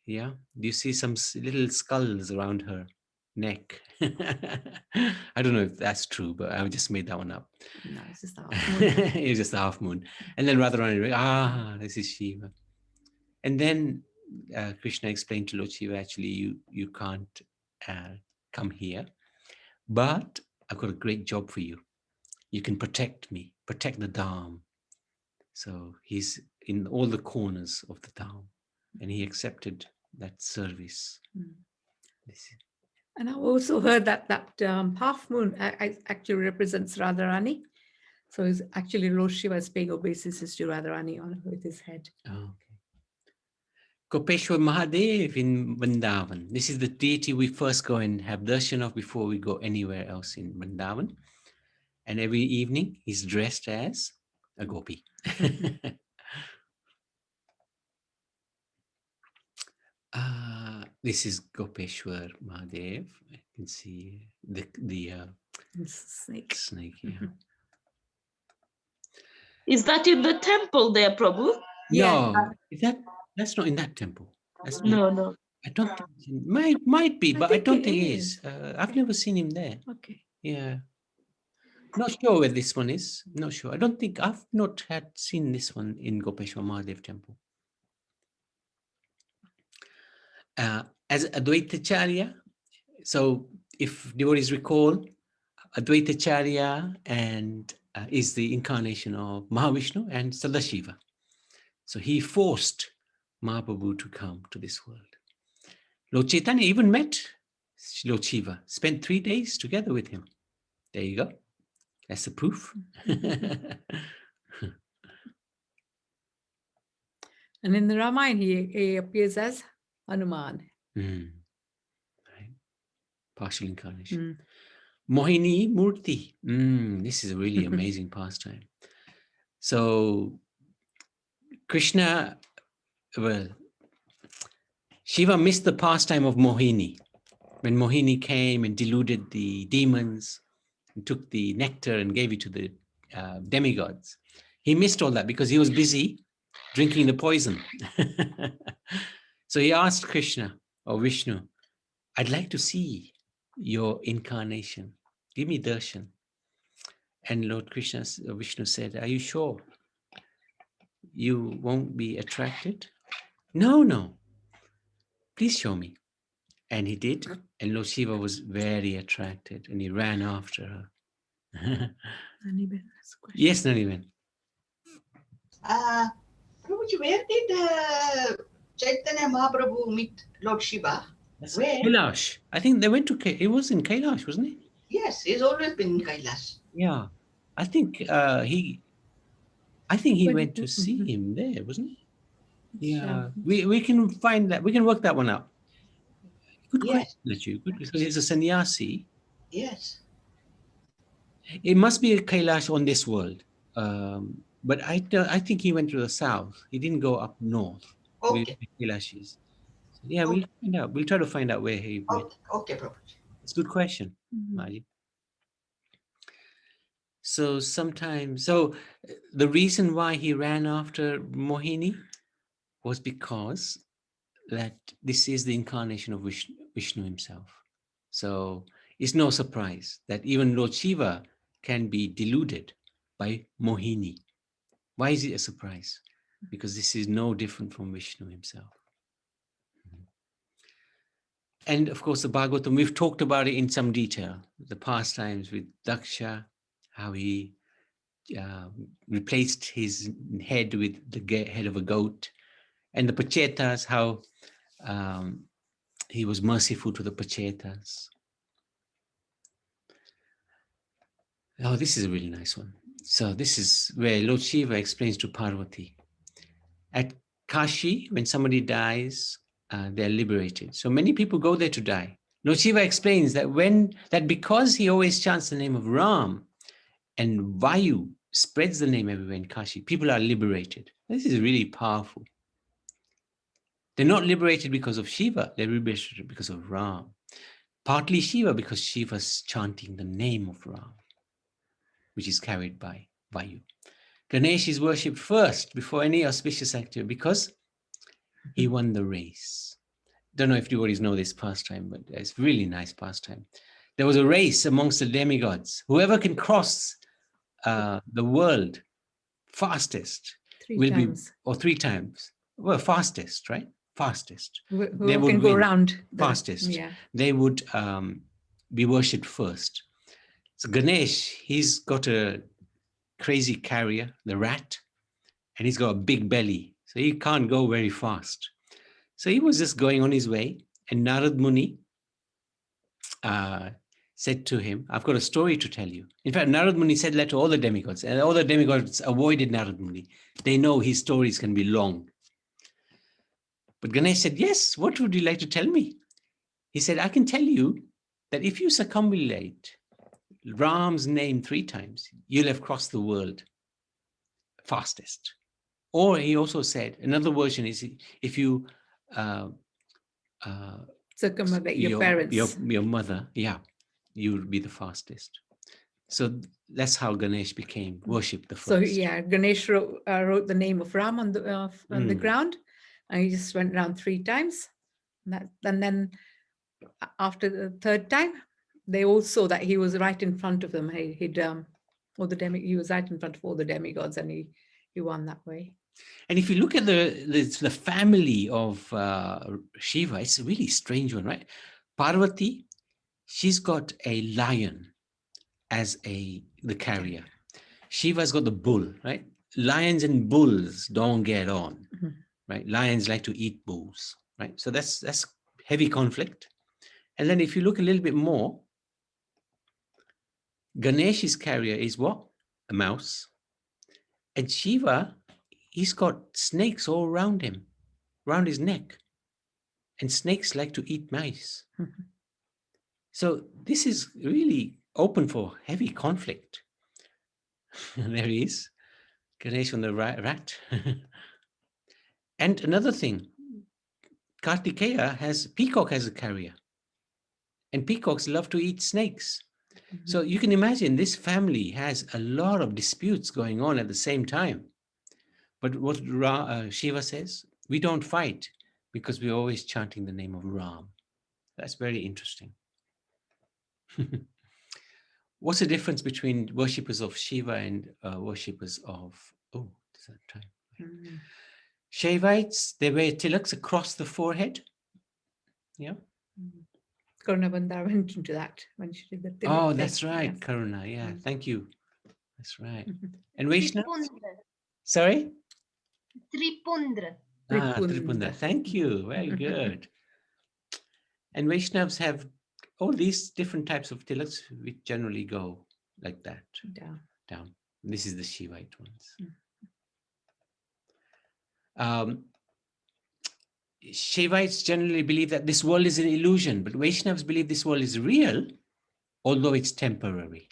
Yeah. Do you see some little skulls around her neck? I don't know if that's true, but I just made that one up. No, it's just a half moon. It's just a half moon. And then Radharani, this is Shiva. And then Krishna explained to Lord Shiva, actually, you can't come here, but I've got a great job for you. You can protect me, protect the Dham. So he's in all the corners of the Dham, and he accepted that service. And I also heard that half moon actually represents Radharani. So it's actually Lord Shiva is paying obeisances to Radharani with his head. Oh, okay. Gopeshwar Mahadev in Vrindavan. This is the deity we first go and have darshan of before we go anywhere else in Vrindavan. And every evening he's dressed as a gopi. This is Gopeshwar Mahadev. I can see the Snake. Yeah. Is that in the temple there, Prabhu? No, that's not in that temple. That's not, No. I don't think might be, but I don't think it is. I've never seen him there. Okay. Yeah. Not sure where this one is. Not sure. I don't think I've not seen this one in Gopeshwar Mahadev temple. as Advaitacharya. So if devotees recall, Advaitacharya and is the incarnation of Mahavishnu and Sadashiva. So he forced Mahaprabhu to come to this world. Lord Chaitanya even met Lord Shiva, spent 3 days together with him. There you go. That's the proof. And in the Ramayana, he appears as Hanuman. Right. Partial incarnation. Mohini Murti. This is a really amazing pastime. So Krishna, well, Shiva missed the pastime of Mohini. When Mohini came and deluded the demons and took the nectar and gave it to the demigods. He missed all that because he was busy drinking the poison. So he asked Krishna or Vishnu, I'd like to see your incarnation. Give me darshan. And Lord Krishna, Vishnu said, are you sure you won't be attracted? No. Please show me. And he did. And Lord Shiva was very attracted and he ran after her. Yes, Naniben. Prabhuji, where did Chaitanya Mahaprabhu meet Lord Shiva? Where? Kailash. I think they went to, it was in Kailash, wasn't it? Yes, he's always been in Kailash. Yeah. I think he went to see him there, wasn't he? Yeah. We can find that. We can work that one out. Good question, actually. Good, because he's a sannyasi. Yes. It must be a Kailash on this world. But I think he went to the south. He didn't go up north. Okay. Where Kailash is. So, yeah, we'll find out. We'll try to find out where he went. Okay, Prabhuji. It's a good question, Maji. So sometimes, the reason why he ran after Mohini was because that this is the incarnation of Vishnu himself. So it's no surprise that even Lord Shiva can be deluded by Mohini. Why is it a surprise? Because this is no different from Vishnu himself. And of course, the Bhagavatam, we've talked about it in some detail. The pastimes with Daksha, how he replaced his head with the head of a goat, and the Pachetas, how he was merciful to the Pachetas. Oh, this is a really nice one. So this is where Lord Shiva explains to Parvati. At Kashi, when somebody dies, they're liberated. So many people go there to die. Lord Shiva explains that because he always chants the name of Ram, and Vayu spreads the name everywhere in Kashi, people are liberated. This is really powerful. They're not liberated because of Shiva, they're liberated because of Ram. Partly Shiva, because Shiva's chanting the name of Ram, which is carried by Vayu. Ganesh is worshipped first before any auspicious activity because he won the race. Don't know if devotees know this pastime, but it's really nice pastime. There was a race amongst the demigods. Whoever can cross the world fastest will be, or 3 times. Well, fastest, right? Fastest. They can go around. Fastest. Yeah. They would be worshipped first. So Ganesh, he's got a crazy carrier, the rat, and he's got a big belly. So he can't go very fast. So he was just going on his way, and Narad Muni said to him, I've got a story to tell you. In fact, Narad Muni said that to all the demigods, and all the demigods avoided Narad Muni. They know his stories can be long. But Ganesh said, yes, what would you like to tell me? He said, I can tell you that if you circumambulate Ram's name 3 times, you'll have crossed the world fastest. Or he also said, another version is, if you circumambulate your parents, your mother, you will be the fastest. So that's how Ganesh became worshipped the first. So yeah, Ganesh wrote the name of Ram on the ground, and he just went around 3 times. And then after the 3rd time, they all saw that he was right in front of them. He was right in front of all the demigods, and he won that way. And if you look at the family of Shiva, it's a really strange one, right? Parvati, she's got a lion as the carrier. Shiva's got the bull, right? Lions and bulls don't get on, right? Lions like to eat bulls, right? So that's heavy conflict. And then if you look a little bit more, Ganesh's carrier is what? A mouse. And Shiva, he's got snakes all around him, around his neck. And snakes like to eat mice. So this is really open for heavy conflict. There he is, Ganesh on the rat. And another thing, Kartikeya peacock has a carrier. And peacocks love to eat snakes. So you can imagine this family has a lot of disputes going on at the same time. But what Shiva says, we don't fight because we're always chanting the name of Ram. That's very interesting. What's the difference between worshippers of Shiva and worshippers of, is that time? Shaivites, they wear tilaks across the forehead. Yeah. Karuna Bandar went into that when she did the tilak Oh, thing. that's right, Yes. Karuna. Yeah, thank you. That's right. And Vaishnavas? Sorry? Tripundra. Tripundra. Thank you. Very good. And Vaishnavas have all these different types of tilaks, which generally go like that. Down. This is the Shivite ones. Shivites generally believe that this world is an illusion, but Vaishnavas believe this world is real, although it's temporary.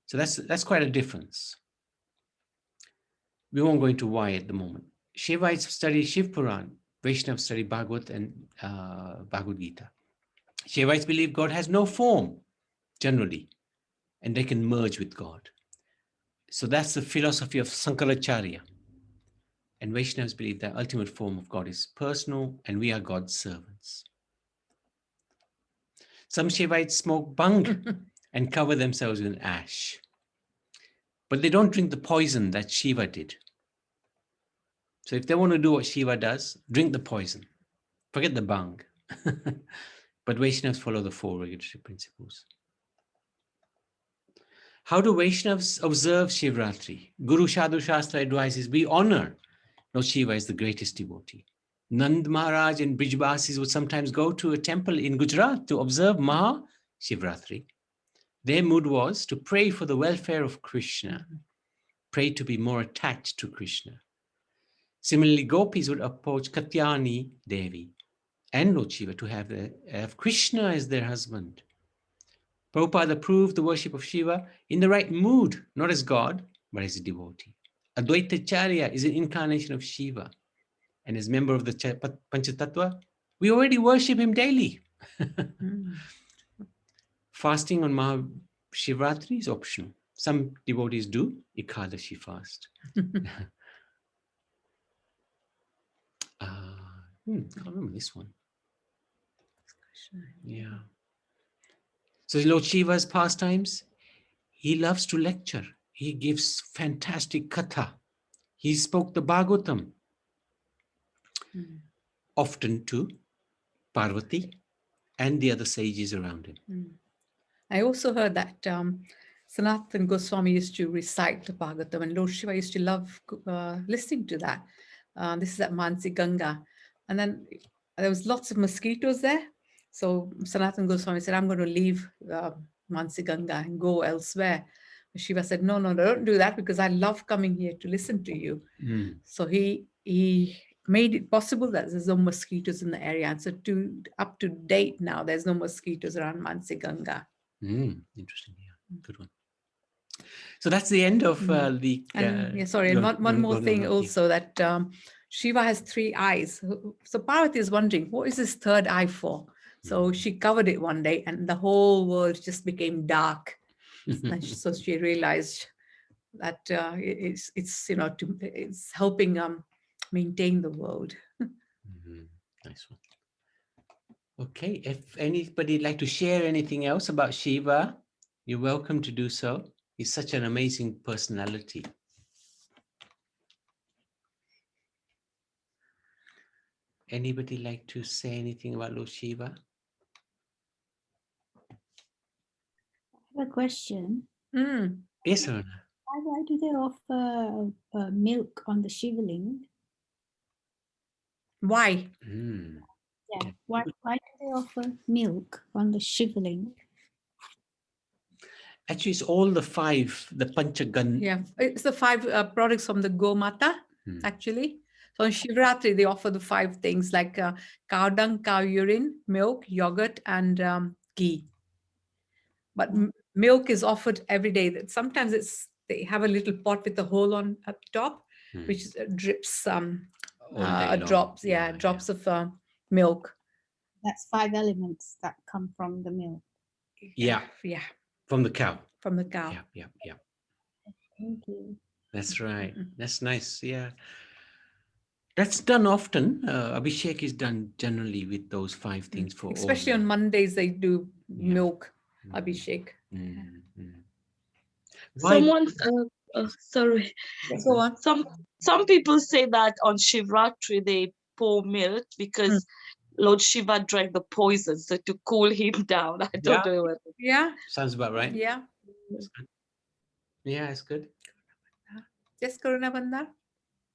So that's quite a difference. We won't go into why at the moment. Shivites study Shiv Puran, Vaishnavas study Bhagavad and Bhagavad Gita. Shivites believe God has no form, generally, and they can merge with God. So that's the philosophy of Sankaracharya. And Vaishnavas believe that ultimate form of God is personal, and we are God's servants. Some Shivites smoke bhang and cover themselves with ash. But they don't drink the poison that Shiva did. So if they want to do what Shiva does, drink the poison. Forget the bhang. But Vaishnavas follow the 4 regulatory principles. How do Vaishnavas observe Shivaratri? Guru Sadhu Shastra advises we honor Lord Shiva as the greatest devotee. Nand Maharaj and Brijbasis would sometimes go to a temple in Gujarat to observe Maha Shivaratri. Their mood was to pray for the welfare of Krishna, pray to be more attached to Krishna. Similarly, gopis would approach Katyani Devi and Lord Shiva to have Krishna as their husband. Prabhupada approved the worship of Shiva in the right mood, not as God, but as a devotee. Advaita Charya is an incarnation of Shiva. And as member of the Panchatattva, we already worship him daily. Fasting on Maha Shivaratri is optional. Some devotees do Ekadashi fast. Can't remember this one. Yeah. So Lord Shiva's pastimes, he loves to lecture. He gives fantastic katha. He spoke the Bhagavatam, often to Parvati and the other sages around him. I also heard that Sanatana Goswami used to recite the Bhagavatam, and Lord Shiva used to love listening to that. This is at Mansi Ganga. And then there was lots of mosquitoes there. So Sanatana Goswami said, I'm going to leave Mansi Ganga and go elsewhere. Shiva said, no, don't do that, because I love coming here to listen to you. So he made it possible that there's no mosquitoes in the area. And so up to date now, there's no mosquitoes around Mansi Ganga. Interesting. Yeah, good one. So that's the end of the. One more thing also, that Shiva has 3 eyes. So Parvati is wondering, what is this 3rd eye for? So she covered it one day, and the whole world just became dark. And so she realized that it's helping maintain the world. Nice one. Okay, if anybody would like to share anything else about Shiva, you're welcome to do so. He's such an amazing personality. Anybody like to say anything about Lord Shiva? I have a question. Yes, Rana. Why do they offer milk on the Shivaling? Why? Yeah. Why do they offer milk on the Shivaling? Actually, it's all the 5, the Panchagan. Yeah, it's the 5 products from the Gomata, actually. So on Shivaratri, they offer the 5 things like cow dung, cow urine, milk, yogurt, and ghee. But milk is offered every day. Sometimes they have a little pot with a hole on up top, which drips All day long. drops, drops of milk. That's 5 elements that come from the milk. Yeah, from the cow. From the cow. Yeah. Thank you. That's right. That's nice. Yeah. That's done often. Abhishek is done generally with those 5 things for Especially all. on Mondays, they do milk Abhishek. Someone, sorry. Go on. Some people say that on Shivaratri they pour milk because Lord Shiva drank the poison, so to cool him down. I don't know what. Yeah. Sounds about right. Yeah. Yeah, it's good. Yes, Karuna Bandar?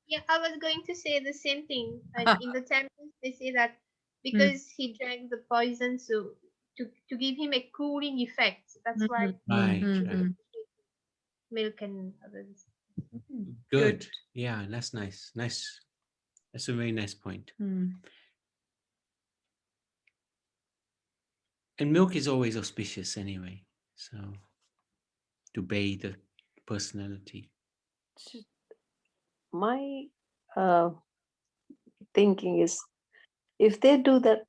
Yeah, I was going to say the same thing. And in the temples, they say that because he drank the poison, so to give him a cooling effect, that's why Right. milk and others. Good. Yeah, that's nice. Nice. That's a very nice point. And milk is always auspicious anyway. So to bathe the personality. My thinking is, if they do that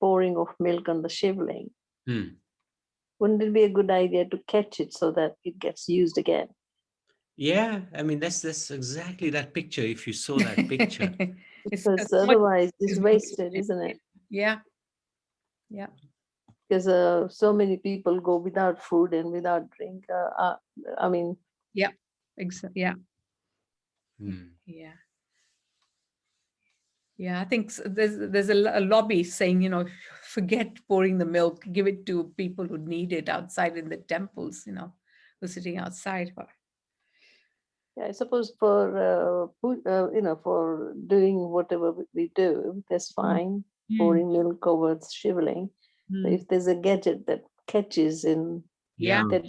pouring of milk on the shivling, wouldn't it be a good idea to catch it so that it gets used again? Yeah, I mean that's exactly that picture. If you saw that picture, because otherwise it's wasted, isn't it? Yeah. Because so many people go without food and without drink. I mean, yeah, exactly. Yeah. I think there's a lobby saying, forget pouring the milk, give it to people who need it outside in the temples, who's sitting outside. Yeah, I suppose for for doing whatever we do, that's fine. Pouring milk over the shivling. But if there's a gadget that catches in that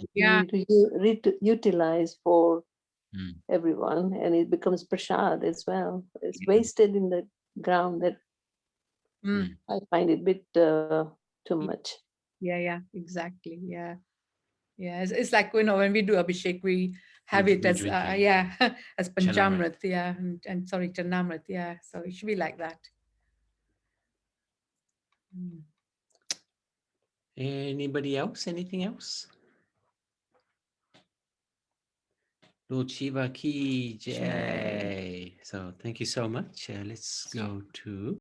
we utilize for everyone, and it becomes prasad as well, it's wasted in the ground. That I find it a bit too much. Yeah, exactly. Yeah, it's like, when we do Abhishek, we have it as as Panchamrit, and sorry, Chanamrit, so it should be like that. Anybody else? Anything else? Lord Shiva ki jai. So thank you so much. Let's go to